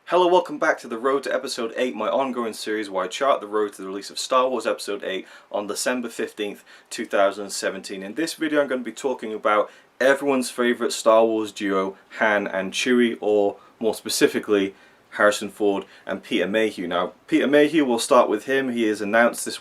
Hello, welcome back to the Road to Episode 8, my ongoing series where I chart the road to the release of Star Wars Episode 8 on December 15th, 2017. In this video I'm going to be talking about everyone's favourite Star Wars duo, Han and Chewie, or more specifically, Harrison Ford and Peter Mayhew. Now, Peter Mayhew, we'll start with him. He has announced this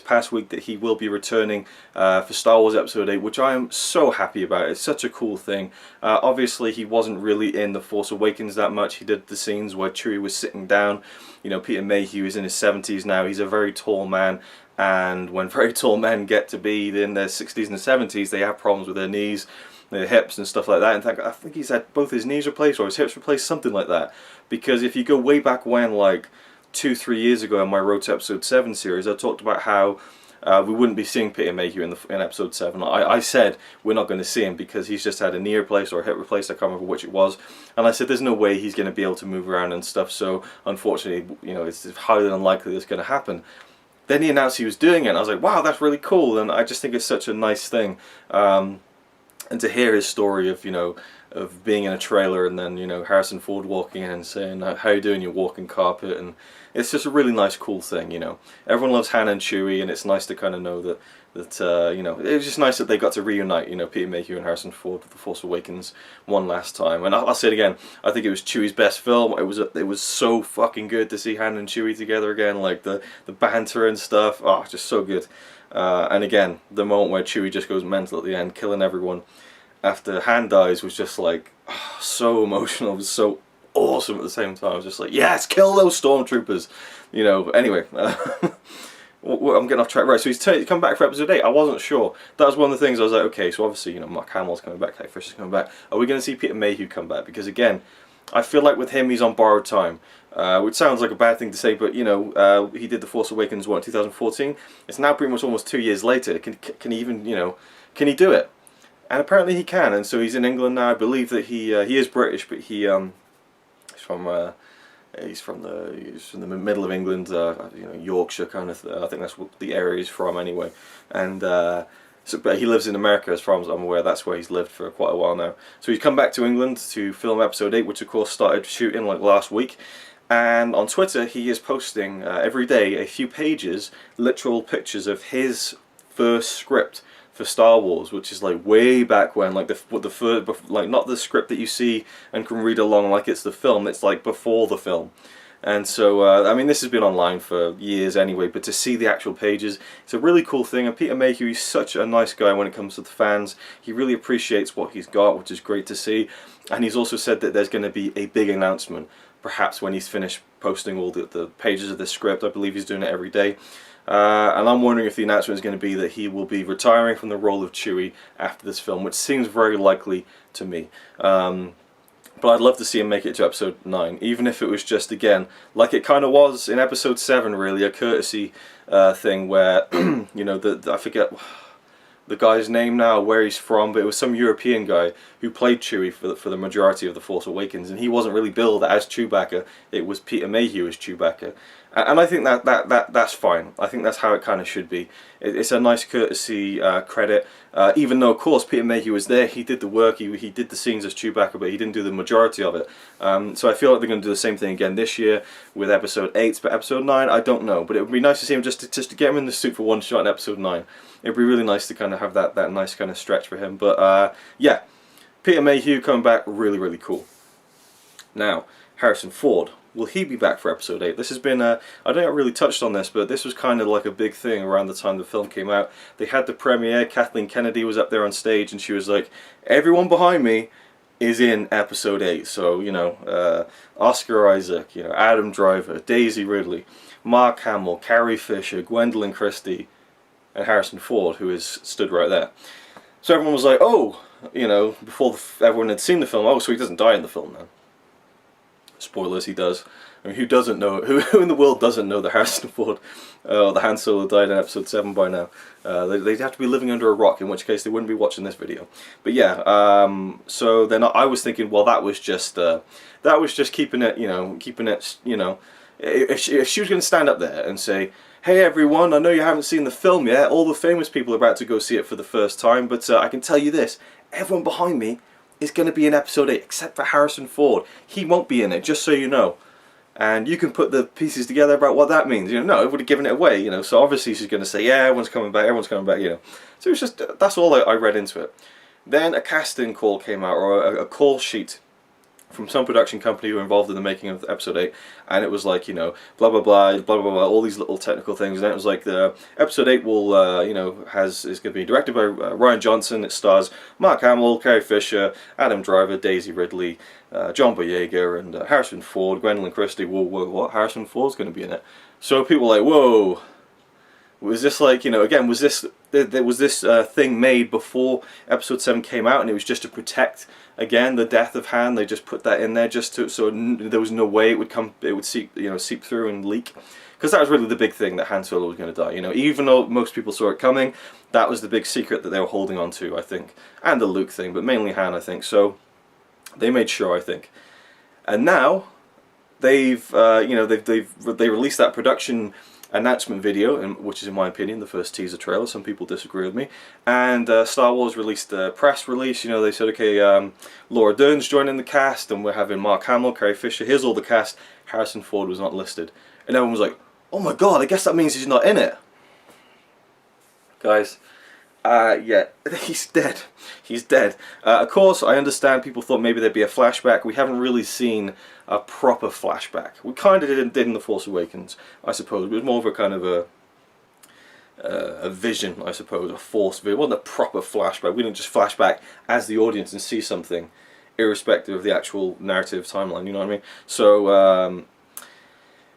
past week, that he will be returning for Star Wars Episode 8, which I am so happy about. It's such a cool thing. Obviously, he wasn't really in The Force Awakens that much. He did the scenes where Chewie was sitting down. You know, Peter Mayhew is in his 70s now. He's a very tall man. And when very tall men get to be in their 60s and 70s, they have problems with their knees, their hips and stuff like that. In fact, I think he's had both his knees replaced or his hips replaced, something like that. Because if you go way back when, like 2-3 years ago in my Road to Episode 7 series, I talked about how we wouldn't be seeing Peter Mayhew in Episode 7. I said we're not going to see him because he's just had a knee replaced or a hip replaced, I can't remember which it was. And I said there's no way he's going to be able to move around and stuff, so unfortunately, you know, it's highly unlikely that's going to happen. Then he announced he was doing it, and I was like, wow, that's really cool, and I just think it's such a nice thing. And to hear his story of, you know, of being in a trailer and then, you know, Harrison Ford walking in and saying, how you doing, your walking carpet, and it's just a really nice, cool thing, you know. Everyone loves Han and Chewie, and it's nice to kind of know that you know, it was just nice that they got to reunite, you know, Peter Mayhew and Harrison Ford with The Force Awakens one last time. And I'll say it again, I think it was Chewie's best film. It was so fucking good to see Han and Chewie together again, like the banter and stuff. Oh, just so good. And again, the moment where Chewie just goes mental at the end, killing everyone after Han dies, was just like, oh, so emotional. It was so awesome at the same time. I was just like, yes, kill those stormtroopers, you know. Anyway, I'm getting off track. Right, so he's come back for Episode 8. I wasn't sure. That was one of the things I was like, okay, so obviously, you know, Mark Hamill's coming back, Carrie Fisher's coming back. Are we going to see Peter Mayhew come back? Because again, I feel like with him, he's on borrowed time. Which sounds like a bad thing to say, but you know, he did The Force Awakens, what, 2014? It's now pretty much almost 2 years later. Can he even, you know, can he do it? And apparently he can, and so he's in England now. I believe that he is British, but he's from the middle of England, you know, Yorkshire kind of. I think that's what the area he's from anyway. And but he lives in America, as far as I'm aware. That's where he's lived for quite a while now. So he's come back to England to film Episode 8, which of course started shooting like last week. And on Twitter, he is posting every day a few pages, literal pictures of his first script for Star Wars, which is like way back when, like like not the script that you see and can read along like it's the film. It's like before the film. And so, I mean, this has been online for years anyway, but to see the actual pages, it's a really cool thing. And Peter Mayhew, he's such a nice guy when it comes to the fans. He really appreciates what he's got, which is great to see. And he's also said that there's going to be a big announcement, perhaps when he's finished posting all the pages of the script. I believe he's doing it every day. And I'm wondering if the announcement is going to be that he will be retiring from the role of Chewie after this film, which seems very likely to me. But I'd love to see him make it to Episode 9, even if it was just, again, like it kind of was in Episode 7, really, a courtesy thing where, you know, I forget the guy's name now, where he's from, but it was some European guy who played Chewie for the majority of The Force Awakens, and he wasn't really billed as Chewbacca. It was Peter Mayhew as Chewbacca. And I think that's fine. I think that's how it kind of should be. It's a nice courtesy credit, even though, of course, Peter Mayhew was there. He did the work, he did the scenes as Chewbacca, but he didn't do the majority of it. So I feel like they're going to do the same thing again this year with Episode 8, but Episode 9, I don't know. But it would be nice to see him just to get him in the suit for one shot in Episode 9. It'd be really nice to kind of have that nice kind of stretch for him. But yeah, Peter Mayhew coming back, really, really cool. Now, Harrison Ford. Will he be back for Episode 8? This has been, I don't think I really touched on this, but this was kind of like a big thing around the time the film came out. They had the premiere, Kathleen Kennedy was up there on stage, and she was like, everyone behind me is in Episode 8. So, you know, Oscar Isaac, you know, Adam Driver, Daisy Ridley, Mark Hamill, Carrie Fisher, Gwendolyn Christie, and Harrison Ford, who is stood right there. So everyone was like, oh, you know, before everyone had seen the film, oh, so he doesn't die in the film then. Spoilers, he does. I mean, who doesn't know? Who in the world doesn't know that Harrison Ford, the Han Solo, died in Episode 7 by now? They'd have to be living under a rock, in which case they wouldn't be watching this video. But yeah, so then I was thinking, well, that was just keeping it, you know, if she was going to stand up there and say, hey everyone, I know you haven't seen the film yet. All the famous people are about to go see it for the first time, but I can tell you this: everyone behind me is going to be in Episode 8, except for Harrison Ford. He won't be in it, just so you know. And you can put the pieces together about what that means. You know, no, it would have given it away, you know. So obviously she's going to say, yeah, everyone's coming back, you know. So it's just, that's all I read into it. Then a casting call came out, or a call sheet from some production company who were involved in the making of Episode 8, and it was like, you know, blah blah blah, blah blah blah, all these little technical things, and it was like the Episode 8 will, you know, is going to be directed by Rian Johnson. It stars Mark Hamill, Carrie Fisher, Adam Driver, Daisy Ridley, John Boyega, and Harrison Ford, Gwendolyn Christie. Whoa, whoa, what? Harrison Ford's going to be in it. So people were like, whoa. Was this like, you know, again, was this thing made before Episode 7 came out, and it was just to protect, again, the death of Han? They just put that in there just to, so there was no way it would seep through and leak, because that was really the big thing, that Han Solo was going to die. You know, even though most people saw it coming, that was the big secret that they were holding on to, I think, and the Luke thing, but mainly Han, I think. So they made sure, I think, and now they've they released that production announcement video, which is, in my opinion, the first teaser trailer. Some people disagree with me. And Star Wars released a press release. You know, they said, okay, Laura Dern's joining the cast, and we're having Mark Hamill, Carrie Fisher. Here's all the cast. Harrison Ford was not listed, and everyone was like, "Oh my God, I guess that means he's not in it." Guys, yeah, he's dead. He's dead. Of course, I understand people thought maybe there'd be a flashback. We haven't really seen a proper flashback. We kind of did in The Force Awakens, I suppose. It was more of a kind of a vision, I suppose, a force vision. It wasn't a proper flashback. We didn't just flashback as the audience and see something, irrespective of the actual narrative timeline, you know what I mean? So,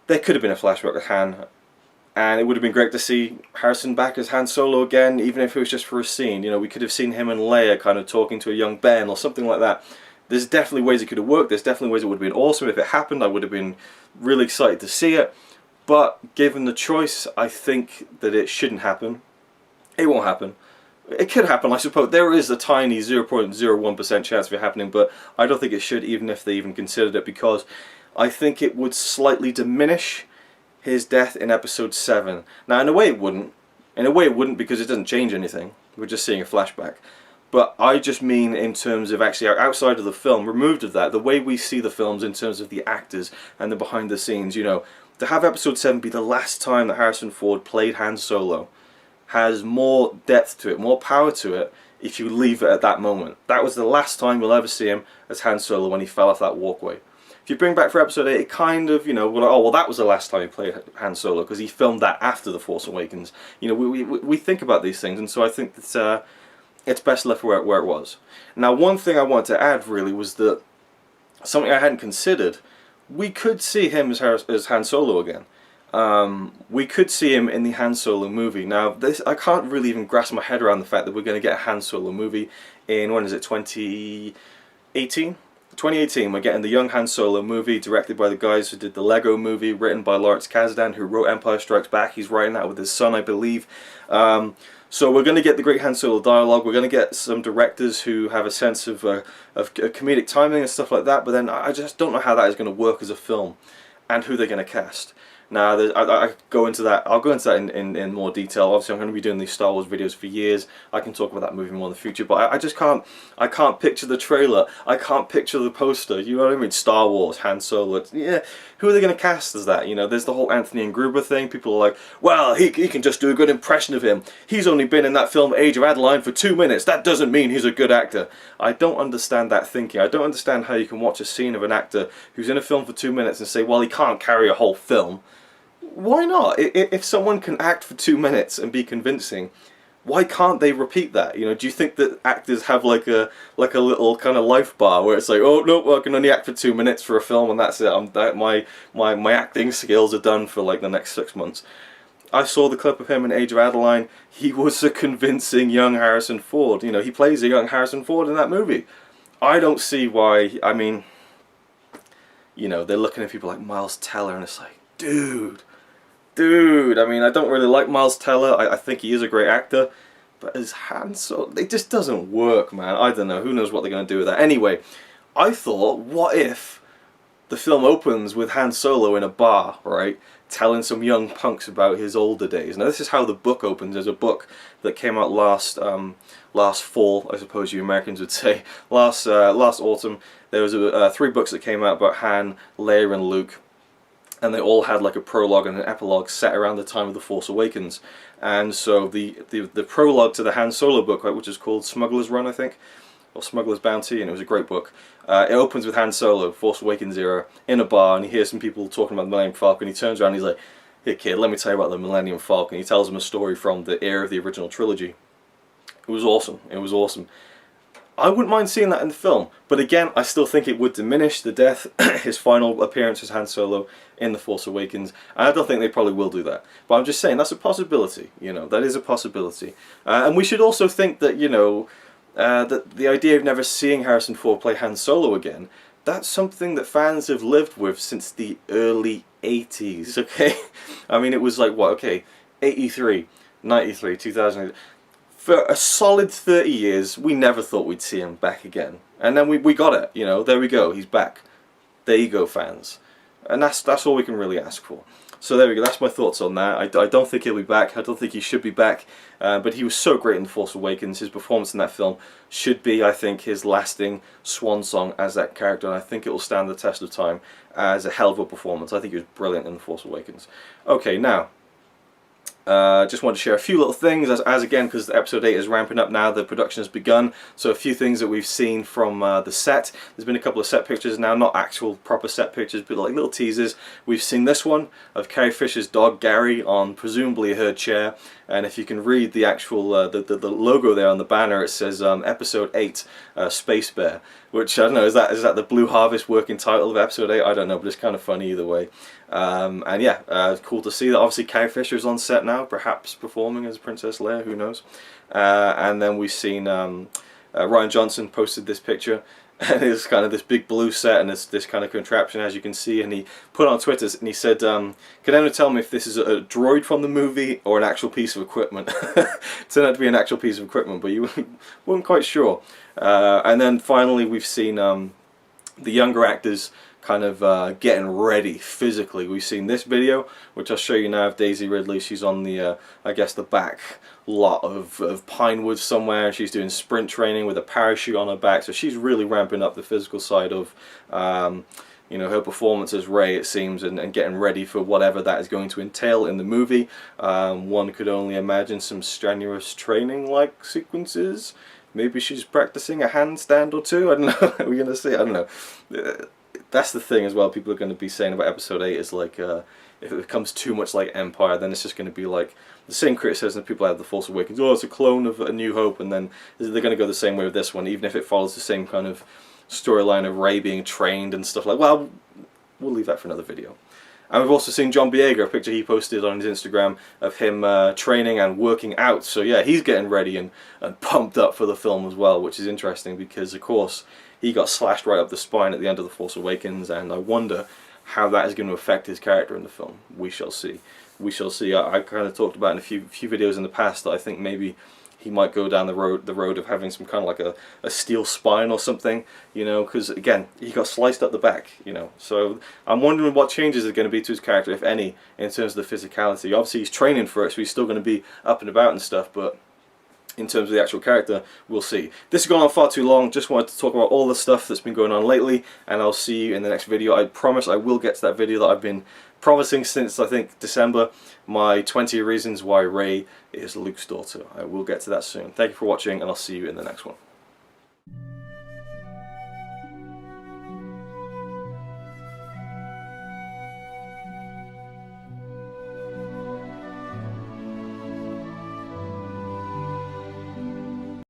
there could have been a flashback with Han, and it would have been great to see Harrison back as Han Solo again, even if it was just for a scene. You know, we could have seen him and Leia kind of talking to a young Ben or something like that. There's definitely ways it could have worked. There's definitely ways it would have been awesome. If it happened, I would have been really excited to see it. But given the choice, I think that it shouldn't happen. It won't happen. It could happen, I suppose. There is a tiny 0.01% chance of it happening, but I don't think it should, even if they even considered it, because I think it would slightly diminish his death in Episode 7. Now, in a way it wouldn't. In a way it wouldn't, because it doesn't change anything. We're just seeing a flashback. But I just mean in terms of actually outside of the film, removed of that, the way we see the films in terms of the actors and the behind the scenes, you know, to have Episode 7 be the last time that Harrison Ford played Han Solo has more depth to it, more power to it, if you leave it at that moment. That was the last time we'll ever see him as Han Solo, when he fell off that walkway. If you bring back for Episode 8, it kind of, you know, we're like, oh, well, that was the last time he played Han Solo, because he filmed that after The Force Awakens. You know, we think about these things, and so I think that it's best left where it was. Now, one thing I wanted to add, really, was that something I hadn't considered. We could see him as Han Solo again. We could see him in the Han Solo movie. Now, I can't really even grasp my head around the fact that we're going to get a Han Solo movie in, when is it, 2018? 2018, we're getting the young Han Solo movie, directed by the guys who did the Lego movie, written by Lawrence Kasdan, who wrote Empire Strikes Back. He's writing that with his son, I believe. So we're going to get the great Han Solo dialogue. We're going to get some directors who have a sense of comedic timing and stuff like that. But then I just don't know how that is going to work as a film, and who they're going to cast. Now, I'll go into that in more detail. Obviously, I'm going to be doing these Star Wars videos for years. I can talk about that movie more in the future, but I just can't picture the trailer. I can't picture the poster. You know what I mean? Star Wars, Han Solo. Yeah, who are they going to cast as that? You know, there's the whole Anthony and Gruber thing. People are like, well, he can just do a good impression of him. He's only been in that film Age of Adeline for 2 minutes. That doesn't mean he's a good actor. I don't understand that thinking. I don't understand how you can watch a scene of an actor who's in a film for 2 minutes and say, well, he can't carry a whole film. Why not? If someone can act for 2 minutes and be convincing, why can't they repeat that? You know, do you think that actors have like a little kind of life bar where it's like, oh no, well, I can only act for 2 minutes for a film and that's it. My acting skills are done for like the next 6 months. I saw the clip of him in Age of Adeline. He was a convincing young Harrison Ford. You know, he plays a young Harrison Ford in that movie. I don't see why. I mean, you know, they're looking at people like Miles Teller and it's like, dude, I mean, I don't really like Miles Teller. I think he is a great actor, but as Han Solo, it just doesn't work, man. I don't know. Who knows what they're going to do with that? Anyway, I thought, what if the film opens with Han Solo in a bar, right, telling some young punks about his older days. Now this is how the book opens. There's a book that came out last fall, I suppose you Americans would say, last autumn. There was 3 books that came out about Han, Leia, and Luke, and they all had like a prologue and an epilogue set around the time of the Force Awakens. And so the prologue to the Han Solo book, right, which is called Smuggler's Run, I think, or Smuggler's Bounty, and it was a great book. It opens with Han Solo, Force Awakens era, in a bar, and he hears some people talking about the Millennium Falcon. He turns around and he's like, "Hey kid, let me tell you about the Millennium Falcon." He tells them a story from the era of the original trilogy. It was awesome. It was awesome. I wouldn't mind seeing that in the film, but again, I still think it would diminish the death, his final appearance as Han Solo in The Force Awakens, and I don't think they probably will do that. But I'm just saying, that's a possibility, you know, that is a possibility. And we should also think that, you know, that the idea of never seeing Harrison Ford play Han Solo again, that's something that fans have lived with since the early 80s, okay? I mean, it was like, what, okay, 83, 93, 2000... For a solid 30 years, we never thought we'd see him back again. And then we got it, you know, there we go, he's back. There you go, fans. And that's all we can really ask for. So there we go, that's my thoughts on that. I don't think he'll be back, I don't think he should be back, but he was so great in The Force Awakens. His performance in that film should be, I think, his lasting swan song as that character, and I think it will stand the test of time as a hell of a performance. I think he was brilliant in The Force Awakens. Okay, now, just wanted to share a few little things as again, because episode 8 is ramping up now, the production has begun, so a few things that we've seen from the set. There's been a couple of set pictures now, not actual proper set pictures, but like little teasers. We've seen this one of Carrie Fisher's dog Gary on presumably her chair, and if you can read the actual the logo there on the banner, it says episode 8 Space Bear, which I don't know, is that the Blue Harvest working title of episode 8? I don't know, but it's kind of funny either way. And yeah, cool to see that obviously Carrie Fisher's on set now, perhaps performing as Princess Leia, who knows. And then we've seen Ryan Johnson posted this picture, and it's kind of this big blue set and this kind of contraption, as you can see, and he put on Twitter and he said, can anyone tell me if this is a droid from the movie or an actual piece of equipment? It turned out to be an actual piece of equipment, but you weren't quite sure. And then finally we've seen the younger actors kind of getting ready physically. We've seen this video, which I'll show you now, of Daisy Ridley. She's on the, I guess, the back lot of Pinewood somewhere. She's doing sprint training with a parachute on her back, so she's really ramping up the physical side of, you know, her performance as Rey, it seems, and getting ready for whatever that is going to entail in the movie. One could only imagine some strenuous training-like sequences. Maybe she's practicing a handstand or two. I don't know. We're going to see. I don't know. That's the thing as well, people are going to be saying about episode 8 is like, if it becomes too much like Empire, then it's just going to be like the same criticism that people have of The Force Awakens. Oh, it's a clone of A New Hope, and then they're going to go the same way with this one, even if it follows the same kind of storyline of Rey being trained and stuff like. Well, we'll leave that for another video. And we've also seen John Boyega, a picture he posted on his Instagram of him training and working out. So yeah, he's getting ready and pumped up for the film as well, which is interesting because, of course, he got slashed right up the spine at the end of The Force Awakens, and I wonder how that is going to affect his character in the film. We shall see. We shall see. I kind of talked about in a few videos in the past that I think maybe he might go down the road of having some kind of like a steel spine or something, you know, because again, he got sliced up the back, you know. So I'm wondering what changes are going to be to his character, if any, in terms of the physicality. Obviously he's training for it, so he's still going to be up and about and stuff, but in terms of the actual character, we'll see. This has gone on far too long. Just wanted to talk about all the stuff that's been going on lately, and I'll see you in the next video. I promise I will get to that video that I've been promising since, I think, December. My 20 reasons why Rey is Luke's daughter. I will get to that soon. Thank you for watching, and I'll see you in the next one.